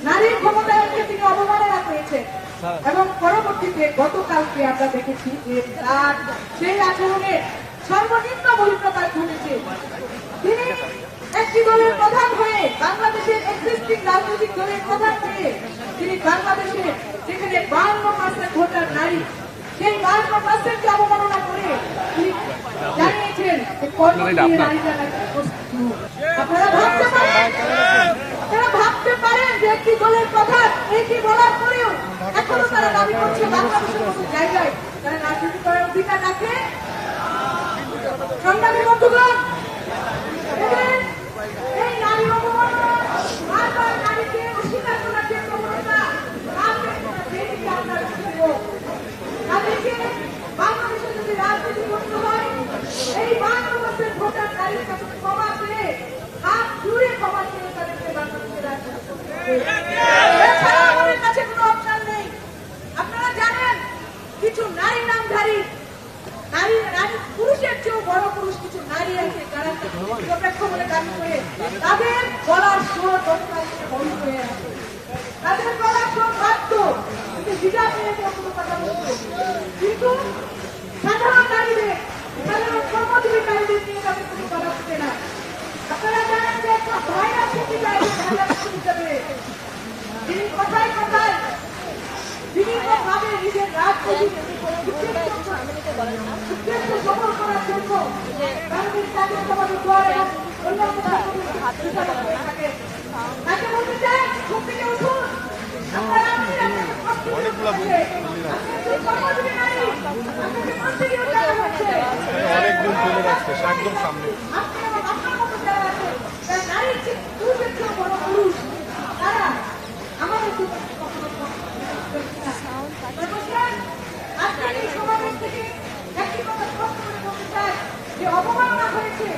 নারীর ক্ষমতায়নকে তিনি অবমাননা করেছেন এবং পরবর্তীতে গতকালকে আমরা দেখেছি যে তার সেই আচরণের সর্বনিম্ন বহিঃপ্রকাশ ঘটেছে। তিনি একটি দলের প্রধান হয়ে বাংলাদেশের এক্সিস্টিং রাজনৈতিক দলের প্রধান হয়ে তিনি বাংলাদেশে যেখানে 52% ভোটার নারী, সেই 52%কে অবমাননা করে তিনি জানিয়েছেন আপনারা ভাবতে পারেন যে একটি দলের প্রধান এটি বলার পরেও এখনো তারা দাবি করছে বাংলাদেশের মতো জায়গায় তারা রাজনীতি করার অধিকার রাখে। সংগ্রামী বন্ধুগণ, এই নারী অবমাননা বারবার নারীকে অস্বীকার করার যে প্রবণতা তাদেরকে বাংলাদেশে যদি রাজনীতি করতে হয় এই 52% ভোটার নারীর কাছে ক্ষমা পেয়ে হাত জুড়ে ক্ষমা চেয়ে তাদেরকে বাংলাদেশে রাজনীতি করতে হবে। এছাড়া আমাদের কাছে কোনো অপশন নেই। আপনারা জানেন কিছু নারী নামধারী নারী পুরুষের চেয়েও বড় পুরুষ কিছু নারী আছে যারা নিরপেক্ষ বলে দাবি করে তাদের গলার স্বর দশটাকে বন্ধ হয়ে আছে, তাদের গলার স্বর বাধ্য কিন্তু হিজাব নিয়ে কোনো কথা বলছে, কিন্তু সাধারণ নারীদের সাধারণ কর্মজীবী নারীদের নিয়ে তাদের কোনো কথা হচ্ছে না। আপনারা জানেন যে একটা ভাইরাস থেকে যায় হিসাবে তিনি কথায় কথায় বিভিন্নভাবে নিজের রাজনীতি সফল করার জন্য তাকে সমাজে দোয়ার এবং তাকে বলতে চাই ঘুম থেকে উঠুন, অনেকদিন চলে যাচ্ছে একদম সামনে আপনার মতো যারা আছে নারীর পুরুষের চেয়ে বড় পুরুষ তারা আমাদের আজকে এই সমাবেশ থেকে একটি কথা স্পষ্ট করে বলতে চাই যে অবমাননা হয়েছে